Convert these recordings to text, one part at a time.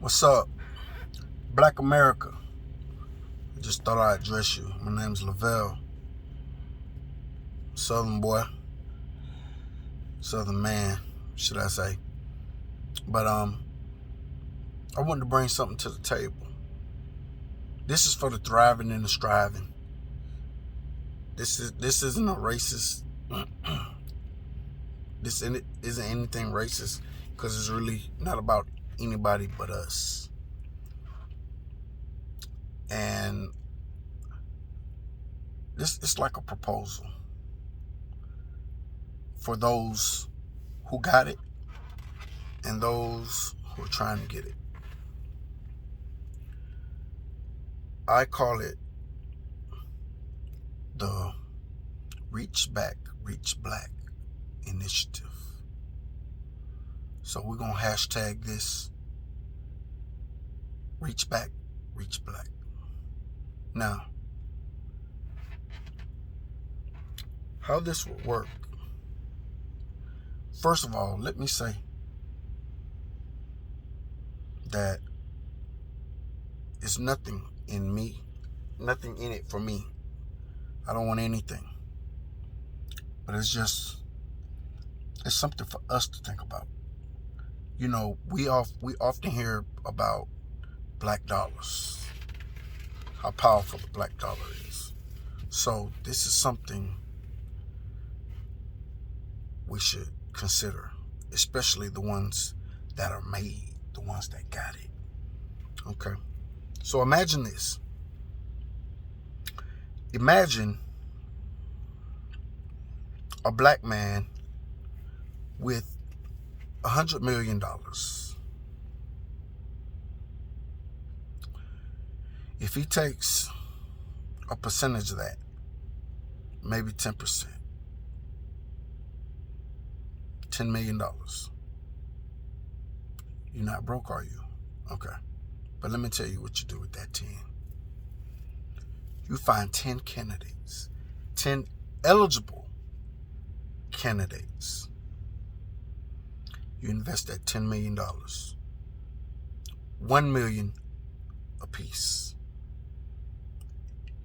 What's up, Black America? I just thought I'd address you. My name's Lavelle, Southern boy, Southern man, should I say? But I wanted to bring something to the table. This is for the thriving and the striving. This isn't a racist. This isn't anything racist because it's really not about anybody but us. And this it's like a proposal for those who got it and those who are trying to get it. I call it the Reach Back, Reach Black initiative. So we're going to hashtag this Reach Back, Reach Black. Now, how this would work. First of all, let me say that it's nothing in me, nothing in it for me. I don't want anything. But it's something for us to think about. You know, we often hear about black dollars, how powerful the black dollar is. So this is something we should consider, especially the ones that are made, the ones that got it. Okay. So imagine this. Imagine a black man with $100 million. If he takes a percentage of that, maybe 10%, $10 million. You're not broke, are you? Okay. But let me tell you what you do with that 10. You find 10 candidates, 10 eligible candidates. You invest that $10 million, $1 million a piece.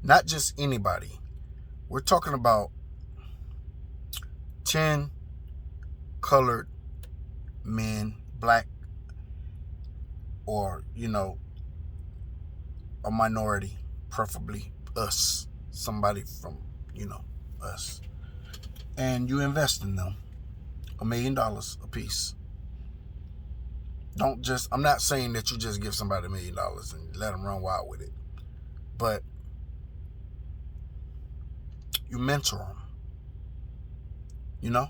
Not just anybody. We're talking about 10 colored men, black, or, a minority, preferably us, somebody from, us. And you invest in them, $1 million a piece. I'm not saying that you just give somebody $1 million and let them run wild with it, but you mentor them,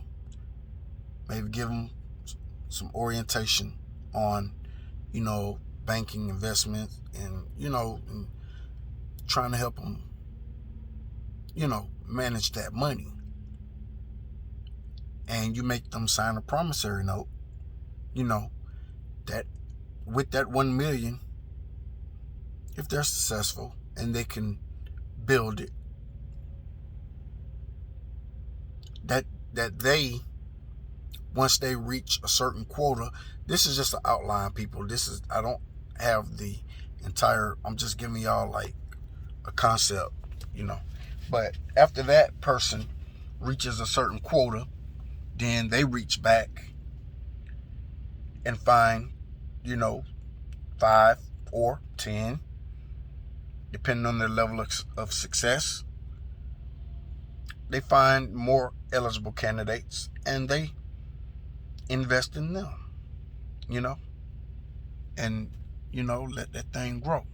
maybe give them some orientation on, banking, investments, and, and trying to help them, manage that money. And you make them sign a promissory note, that with that 1 million, if they're successful and they can build it, that they, once they reach a certain quota, this is just an outline, people. I don't have the entire, I'm just giving y'all like a concept, But after that person reaches a certain quota, then they reach back and find, 5 or 10, depending on their level of success. They find more eligible candidates and they invest in them, and, let that thing grow.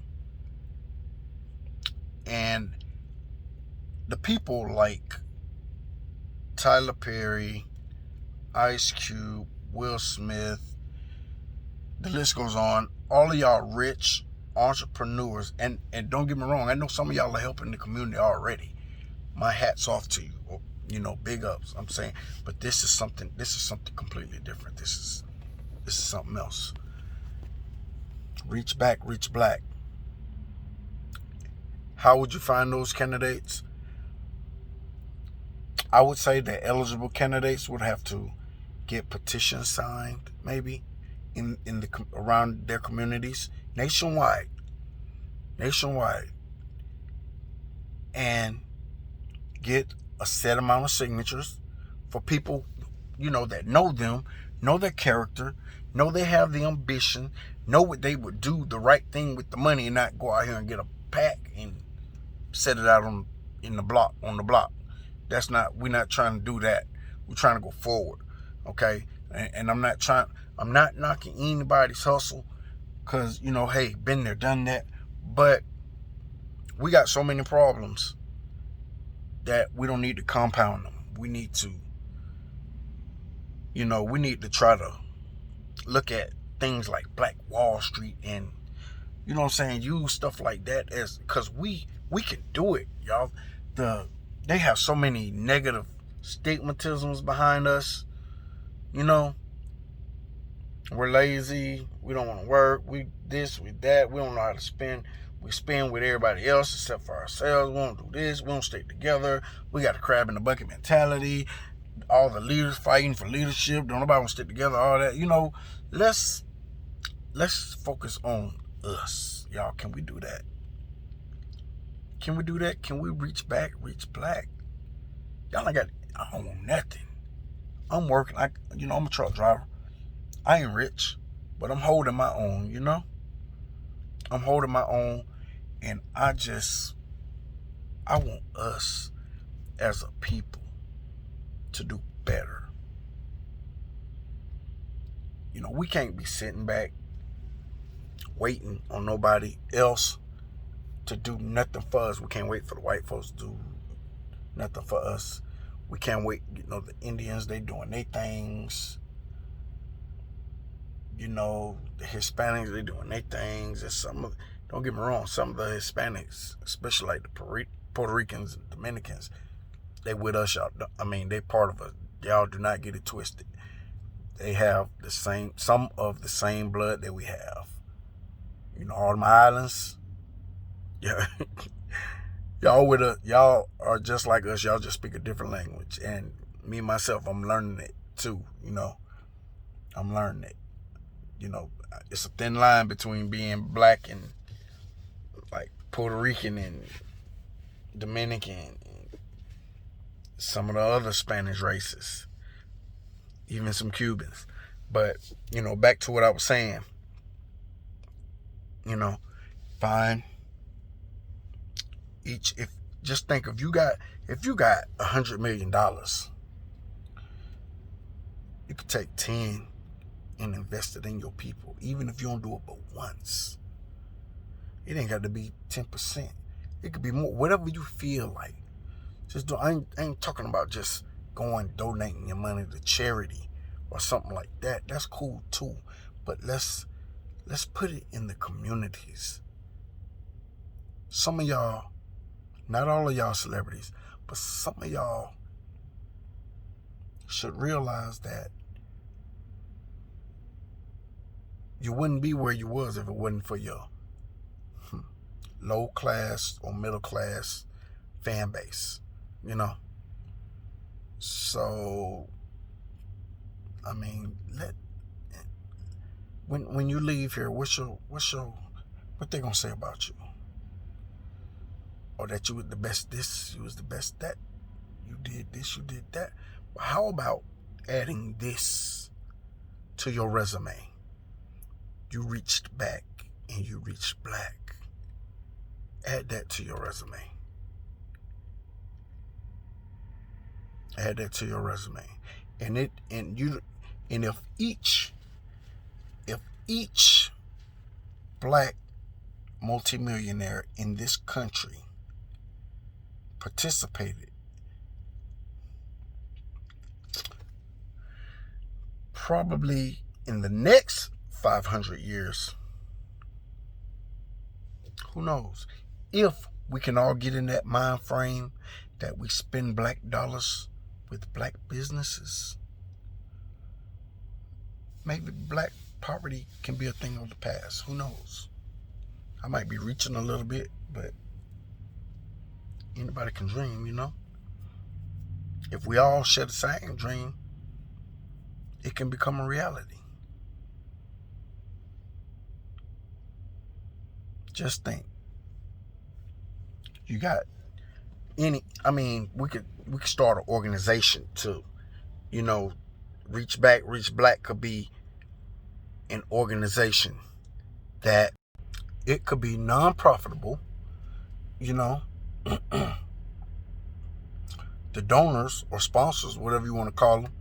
And the people like Tyler Perry, Ice Cube, Will Smith, the list goes on. All of y'all rich entrepreneurs, and don't get me wrong, I know some of y'all are helping the community already. My hat's off to you. Big ups. I'm saying, but this is something completely different. This is something else. Reach back, reach black. How would you find those candidates? I would say that eligible candidates would have to get petitions signed, maybe, in the around their communities nationwide, and get a set amount of signatures for people, that know them, know their character, know they have the ambition, know what they would do the right thing with the money, and not go out here and get a pack and set it out on the block. We're not trying to do that. We're trying to go forward. Okay? And I'm not knocking anybody's hustle, because, hey, been there, done that. But we got so many problems that we don't need to compound them. We need to, try to look at things like Black Wall Street and, use stuff like that because we can do it, y'all. They have so many negative stigmatisms behind us. We're lazy. We don't want to work. We this, we that. We don't know how to spend. We spend with everybody else except for ourselves. We don't do this. We don't stick together. We got a crab in the bucket mentality. All the leaders fighting for leadership. Don't nobody want to stick together. All that. Let's focus on us, y'all. Can we do that? Can we do that? Can we reach black? Y'all I don't want nothing. I'm working. I'm a truck driver. I ain't rich, but I'm holding my own, I'm holding my own, and I want us as a people to do better. We can't be sitting back waiting on nobody else to do nothing for us. We can't wait for the white folks to do nothing for us. We can't wait, the Indians, they doing their things. The Hispanics, they doing their things. And don't get me wrong, some of the Hispanics, especially like the Puerto Ricans and Dominicans, they with us, y'all. They part of us. Y'all do not get it twisted. They have some of the same blood that we have. All them islands, yeah. Y'all are just like us. Y'all just speak a different language. And me, myself, I'm learning it too, I'm learning it. It's a thin line between being black and like Puerto Rican and Dominican and some of the other Spanish races, even some Cubans. But, back to what I was saying, fine. Just think, if you got $100 million, you could take 10 and invest it in your people, even if you don't do it but once. It ain't got to be 10%. It could be more, whatever you feel like. Just do. I ain't talking about just donating your money to charity or something like that. That's cool too, but let's put it in the communities. Some of y'all, not all of y'all celebrities, but some of y'all should realize that you wouldn't be where you was if it wasn't for your low class or middle class fan base, So, when you leave here, what they gonna say about you? Or that you was the best this, you was the best that, you did this, you did that. But how about adding this to your resume? You reached back and you reached black. Add that to your resume. Add that to your resume. And if each black multimillionaire in this country participated, probably in the next 500 years, who knows, if we can all get in that mind frame that we spend black dollars with black businesses, maybe black poverty can be a thing of the past. Who knows? I might be reaching a little bit, but anybody can dream, If we all share the same dream, it can become a reality. Just think. You got we could start an organization too. Reach Back, Reach Black could be an organization that it could be non-profitable. The donors or sponsors, whatever you want to call them,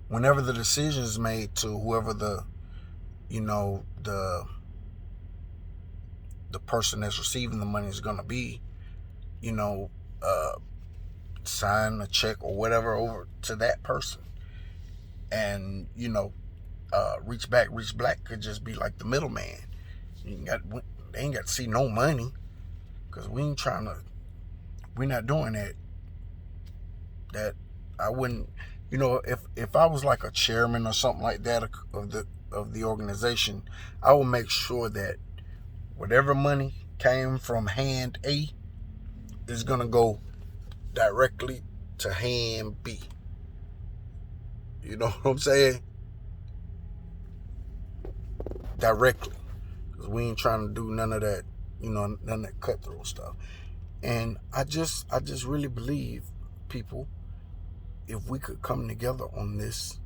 whenever the decision is made to whoever the person that's receiving the money is going to be, sign a check or whatever over to that person. And, Reach Back, Reach Black could just be like the middleman. They ain't got to see no money, because we're not doing that. That I wouldn't, if I was like a chairman or something like that of the organization, I would make sure that whatever money came from hand A is going to go directly to hand B. You know what I'm saying? Directly. Because we ain't trying to do none of that, none of that cutthroat stuff. And I just really believe, people, if we could come together on this,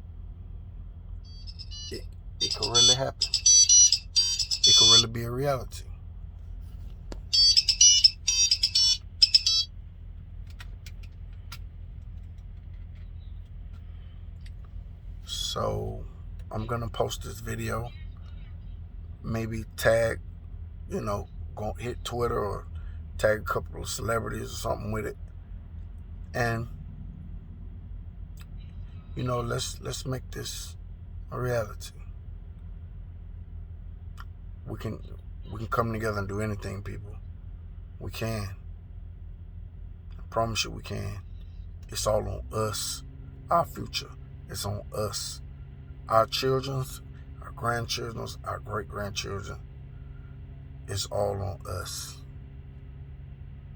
it could really happen. It could really be a reality. So I'm gonna post this video, maybe tag, go hit Twitter or tag a couple of celebrities or something with it, and let's make this a reality. We can come together and do anything, people. We can. I promise you we can. It's all on us. Our future is on us. Our children's, our grandchildren's, our great-grandchildren. It's all on us.